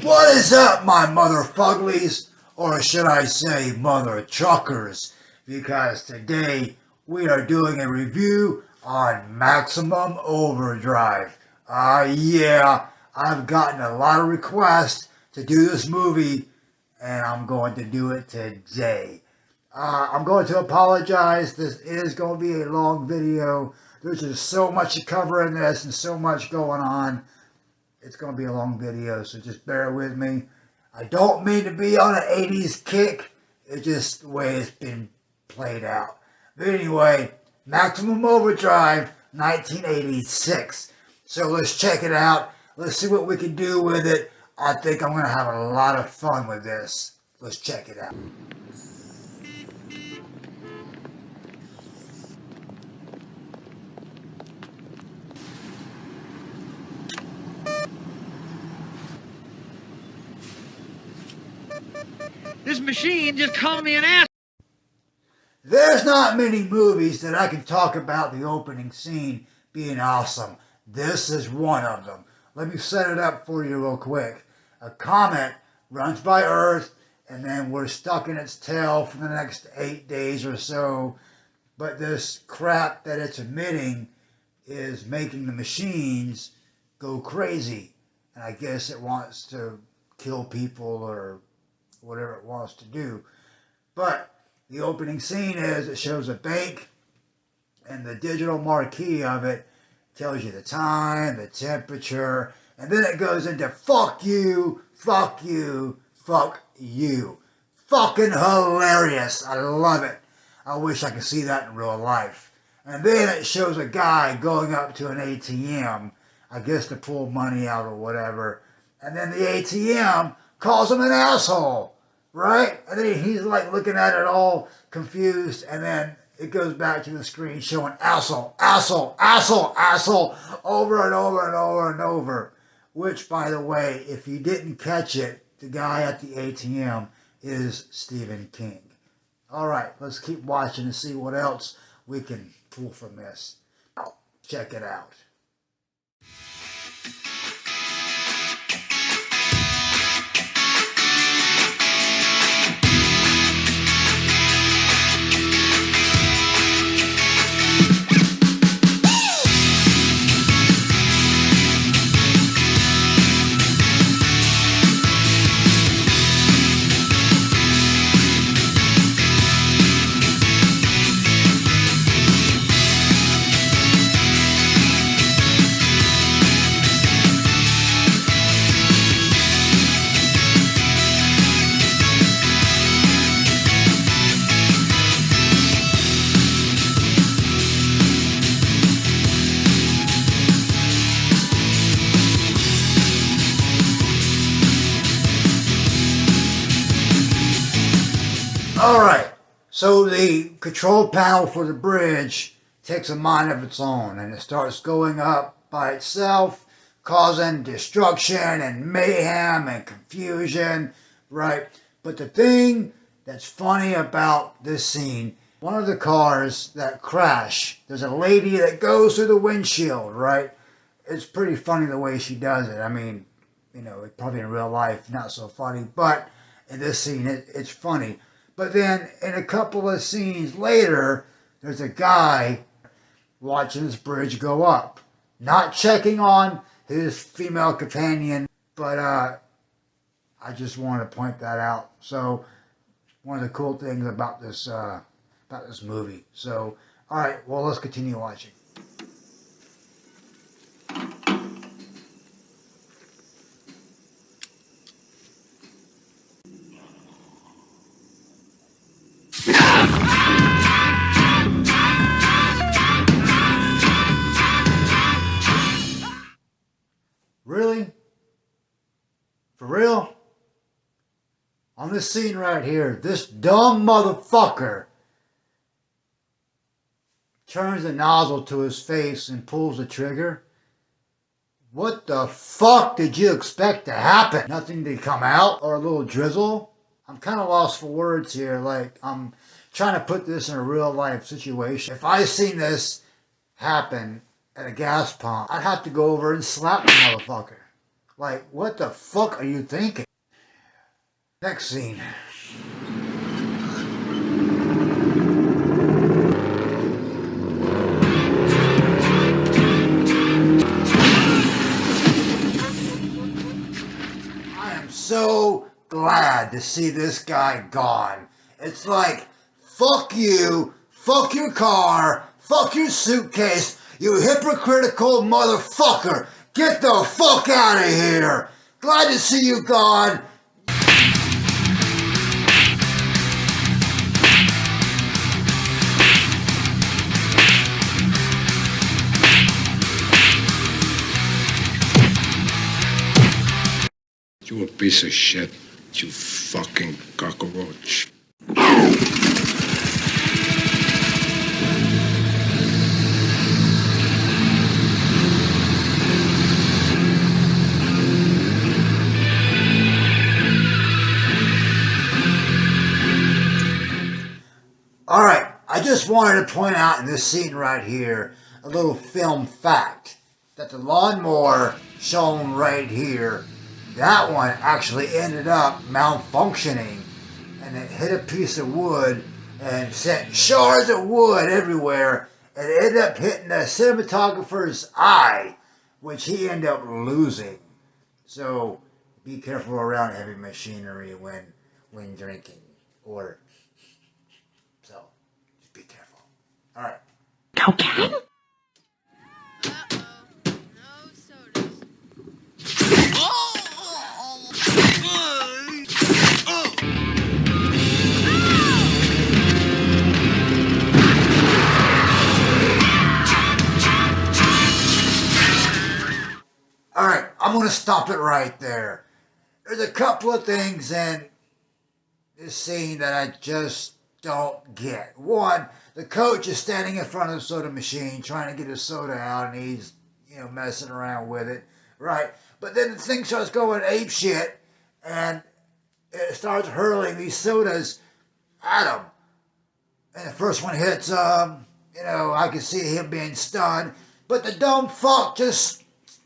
What is up, my mother fugglies? Or should I say mother truckers? Because today we are doing a review on Maximum Overdrive. Yeah, I've gotten a lot of requests to do this movie, and I'm going to do it today. I'm going to apologize. This is going to be a long video. There's just so much to cover in this and so much going on. It's going to be a long video, so just bear with me. I don't mean to be on an 80s kick. It's just the way it's been played out. But anyway, Maximum Overdrive, 1986. So let's check it out. Let's see what we can do with it. I think I'm going to have a lot of fun with this. Let's check it out. This machine just called me an ass. There's not many movies that I can talk about the opening scene being awesome. This is one of them. Let me set it up for you real quick. A comet runs by Earth, and then we're stuck in its tail for the next 8 days or so. But this crap that it's emitting is making the machines go crazy. And I guess it wants to kill people or whatever it wants to do. But the opening scene is, it shows a bank, and the digital marquee of it tells you the time, the temperature, and then it goes into fuck you, fuck you, fuck you. Fucking hilarious. I love it. I wish I could see that in real life. And then it shows a guy going up to an ATM, I guess to pull money out or whatever, and then the ATM calls him an asshole. Right? And then he's like looking at it all confused, and then it goes back to the screen showing asshole, asshole, asshole, asshole over and over and over and over. Which, by the way, if you didn't catch it, the guy at the ATM is Stephen King. Alright, let's keep watching and see what else we can pull from this. Check it out. Alright, so the control panel for the bridge takes a mind of its own, and it starts going up by itself, causing destruction and mayhem and confusion, right? But the thing that's funny about this scene, one of the cars that crash, there's a lady that goes through the windshield, right? It's pretty funny the way she does it. I mean, you know, probably in real life, not so funny, but in this scene, it's funny. But then in a couple of scenes later, there's a guy watching this bridge go up, not checking on his female companion, but I just want to point that out. So one of the cool things about this movie. So all right, well, let's continue watching. Really? For real? On this scene right here, this dumb motherfucker turns the nozzle to his face and pulls the trigger. What the fuck did you expect to happen? Nothing to come out or a little drizzle? I'm kind of lost for words here. Like, I'm trying to put this in a real life situation. If I seen this happen at a gas pump, I'd have to go over and slap the motherfucker. Like, what the fuck are you thinking? Next scene. I am so glad to see this guy gone. It's like, fuck you, fuck your car, fuck your suitcase, you hypocritical motherfucker. Get the fuck out of here. Glad to see you gone. You a piece of shit, you fucking cockroach. Alright, I just wanted to point out in this scene right here a little film fact that the lawnmower shown right here, that one actually ended up malfunctioning and it hit a piece of wood and sent shards of wood everywhere and it ended up hitting the cinematographer's eye, which he ended up losing. So be careful around heavy machinery when drinking, or so just be careful. All right. Cocaine? No sodas. All right, I'm going to stop it right there. There's a couple of things in this scene that I just don't get. One, the coach is standing in front of the soda machine trying to get his soda out and he's, messing around with it, right? But then the thing starts going ape shit and it starts hurling these sodas at him. And the first one hits, I can see him being stunned. But the dumb fuck just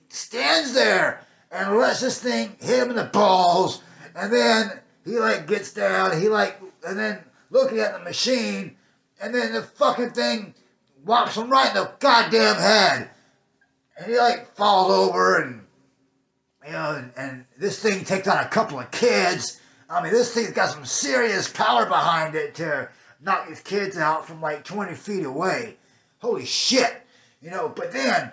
stands there and lets this thing hit him in the balls. And then he, gets down. And then looking at the machine. And then the fucking thing whops him right in the goddamn head. And he, falls over and, and this thing takes on a couple of kids. I mean, this thing's got some serious power behind it to knock these kids out from 20 feet away. Holy shit. But then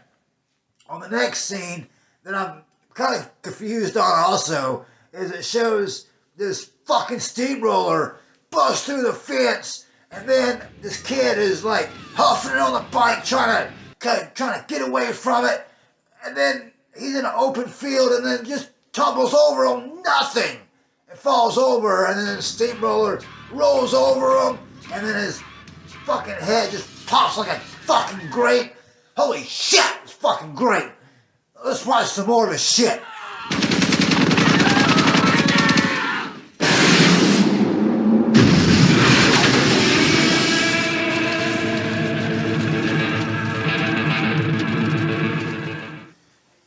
on the next scene that I'm kind of confused on also is it shows this fucking steamroller bust through the fence and then this kid is huffing on the bike trying to get away from it, and then he's in an open field and then just tumbles over on nothing. It falls over and then the steamroller rolls over him and then his fucking head just pops like a fucking grape. Holy shit, it's fucking great. Let's watch some more of his shit.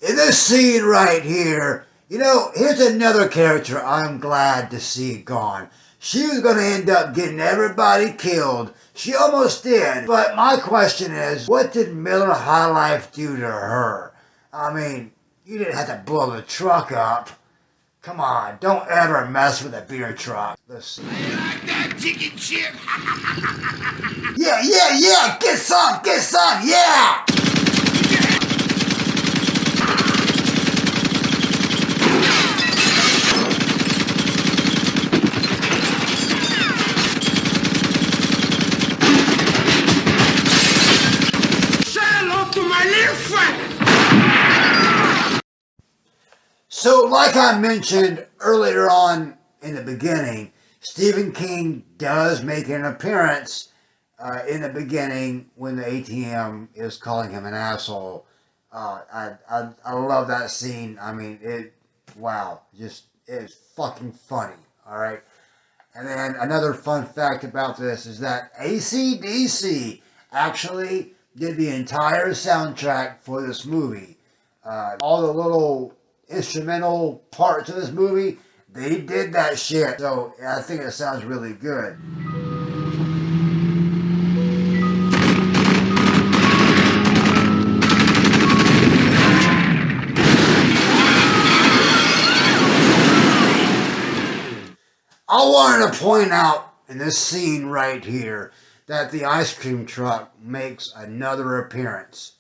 In this scene right here, here's another character I'm glad to see gone. She was going to end up getting everybody killed. She almost did. But my question is, what did Miller High Life do to her? I mean, you didn't have to blow the truck up. Come on, don't ever mess with a beer truck. Let's see. You like that chicken chip? Yeah. Get some, yeah. So, like I mentioned earlier on in the beginning, Stephen King does make an appearance in the beginning when the ATM is calling him an asshole. I love that scene. I mean, it's fucking funny, all right? And then another fun fact about this is that AC/DC actually did the entire soundtrack for this movie. All the little instrumental parts of this movie, they did that shit. So I think it sounds really good. I wanted to point out in this scene right here that the ice cream truck makes another appearance.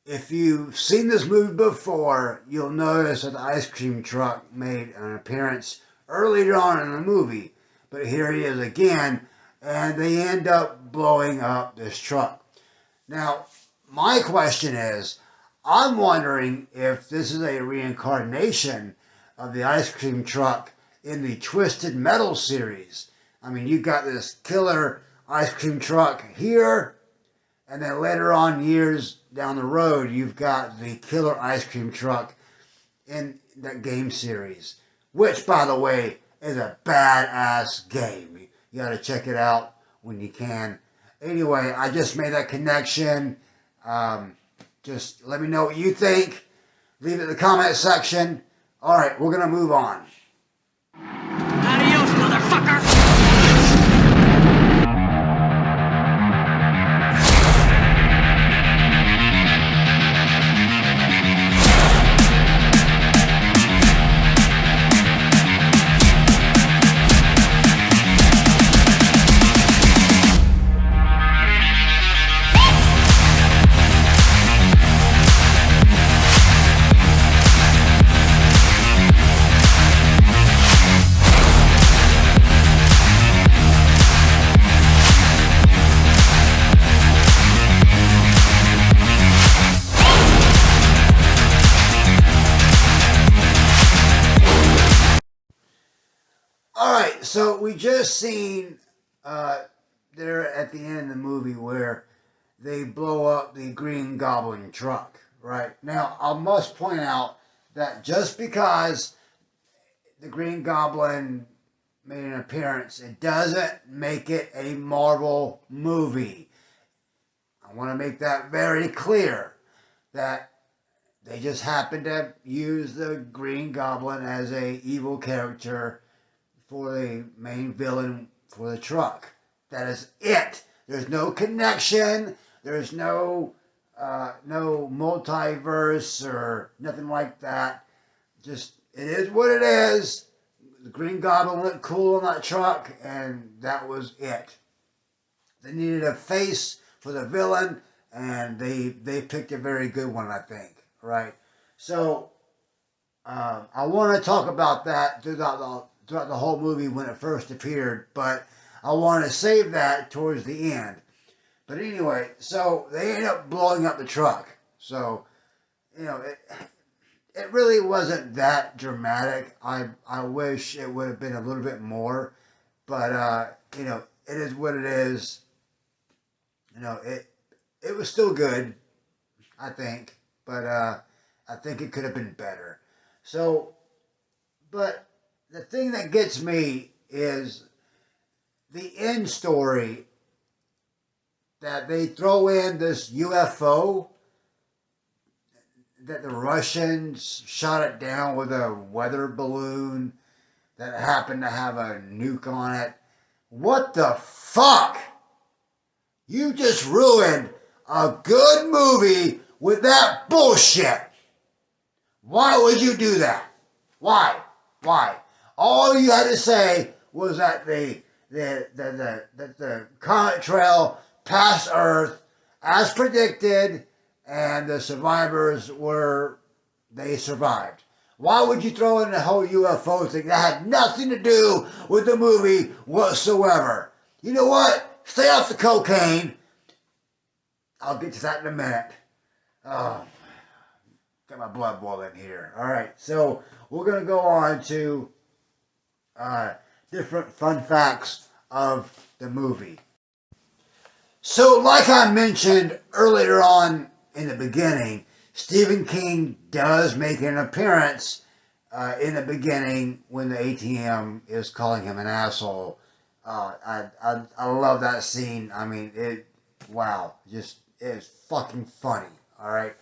If you've seen this movie before, you'll notice that the ice cream truck made an appearance earlier on in the movie. But here he is again, and they end up blowing up this truck. Now, my question is, I'm wondering if this is a reincarnation of the ice cream truck in the Twisted Metal series. I mean, you got this killer ice cream truck here, and then later on, years down the road, you've got the killer ice cream truck in that game series, which, by the way, is a badass game. You got to check it out when you can. Anyway, I just made that connection. Just let me know what you think. Leave it in the comment section. All right, we're going to move on. Adios, motherfucker! Alright, so we just seen there at the end of the movie where they blow up the Green Goblin truck, right? Now, I must point out that just because the Green Goblin made an appearance, it doesn't make it a Marvel movie. I want to make that very clear, that they just happened to use the Green Goblin as a evil character for the main villain for the truck. That is it. There's no connection. There's no multiverse or nothing like that. Just, it is what it is. The Green Goblin looked cool on that truck, and that was it. They needed a face for the villain, and they picked a very good one, I think. Right? So, I want to talk about that throughout the whole movie when it first appeared, but I want to save that towards the end. But anyway, so they end up blowing up the truck. So, you know, it really wasn't that dramatic. I wish it would have been a little bit more, but you know, it is what it is. You know, it was still good, I think, but I think it could have been better. So, but the thing that gets me is the end story, that they throw in this UFO, that the Russians shot it down with a weather balloon that happened to have a nuke on it. What the fuck? You just ruined a good movie with that bullshit. Why would you do that? Why? All you had to say was that the comet trail passed Earth as predicted, and the survivors they survived. Why would you throw in the whole UFO thing that had nothing to do with the movie whatsoever? You know what? Stay off the cocaine. I'll get to that in a minute. Oh, got my blood boiling here. All right, so we're going to go on to different fun facts of the movie. So, like I mentioned earlier on in the beginning, Stephen King does make an appearance in the beginning when the ATM is calling him an asshole. I love that scene. I mean, wow, just it's fucking funny. All right,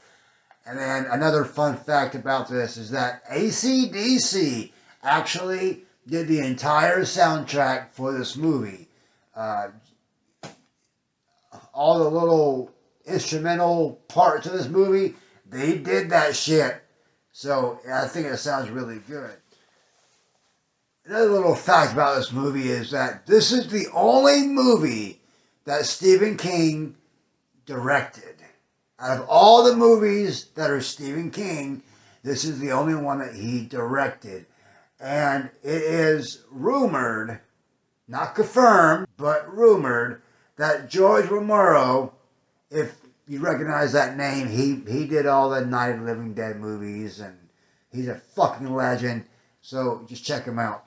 And then another fun fact about this is that AC/DC actually did the entire soundtrack for this movie. All the little instrumental parts of this movie, they did that shit. So I think it sounds really good. Another little fact about this movie is that this is the only movie that Stephen King directed. Out of all the movies that are Stephen King, this is the only one that he directed. And it is rumored, not confirmed, but rumored, that George Romero, if you recognize that name, he did all the Night of the Living Dead movies, and he's a fucking legend, so just check him out.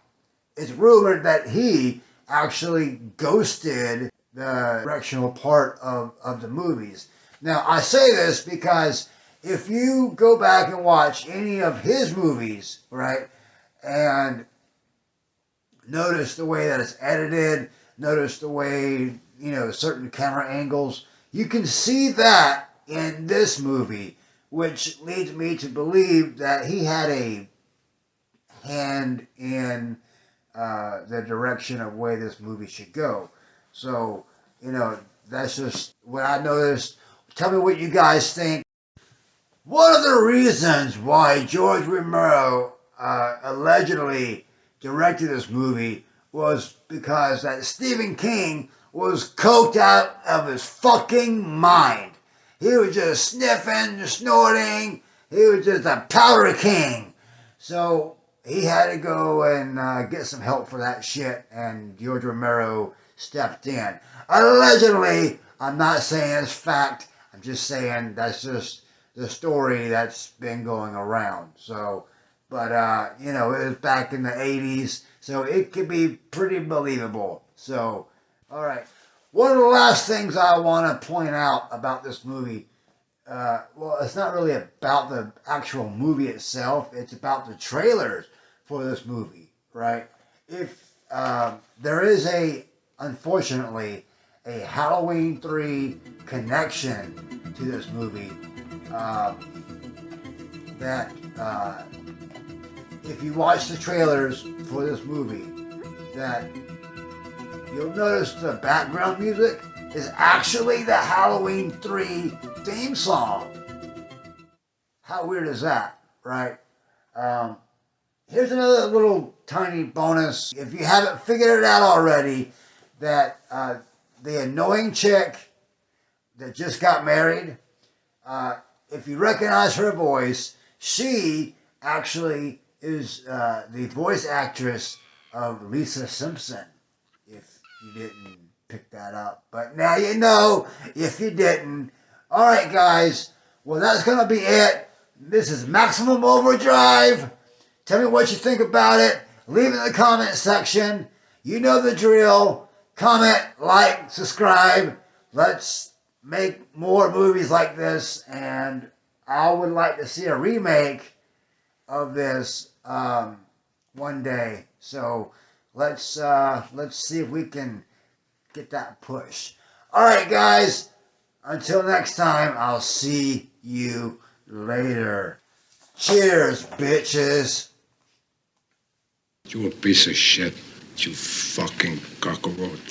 It's rumored that he actually ghosted the directional part of the movies. Now, I say this because if you go back and watch any of his movies, right, and notice the way that it's edited, notice the way, certain camera angles, you can see that in this movie, which leads me to believe that he had a hand in the direction of where this movie should go. So, that's just what I noticed. Tell me what you guys think. One of the reasons why George Romero allegedly directed this movie was because that Stephen King was coked out of his fucking mind. He was just sniffing, snorting. He was just a powder king. So he had to go and get some help for that shit, and George Romero stepped in. Allegedly, I'm not saying it's fact. I'm just saying that's just the story that's been going around. So, but, it was back in the 80s, so it could be pretty believable. So, all right. One of the last things I want to point out about this movie, it's not really about the actual movie itself. It's about the trailers for this movie, right? If there is unfortunately, a Halloween 3 connection to this movie, that if you watch the trailers for this movie, that you'll notice the background music is actually the Halloween 3 theme song. How weird is that, right? Here's another little tiny bonus. If you haven't figured it out already, that the annoying chick that just got married, if you recognize her voice, she actually is the voice actress of Lisa Simpson, if you didn't pick that up. But now you know if you didn't. All right, guys. Well, that's going to be it. This is Maximum Overdrive. Tell me what you think about it. Leave it in the comment section. You know the drill. Comment, like, subscribe. Let's make more movies like this. And I would like to see a remake of this one day. So let's see if we can get that push. All right, guys. Until next time, I'll see you later. Cheers, bitches. You a piece of shit, you fucking cockroach.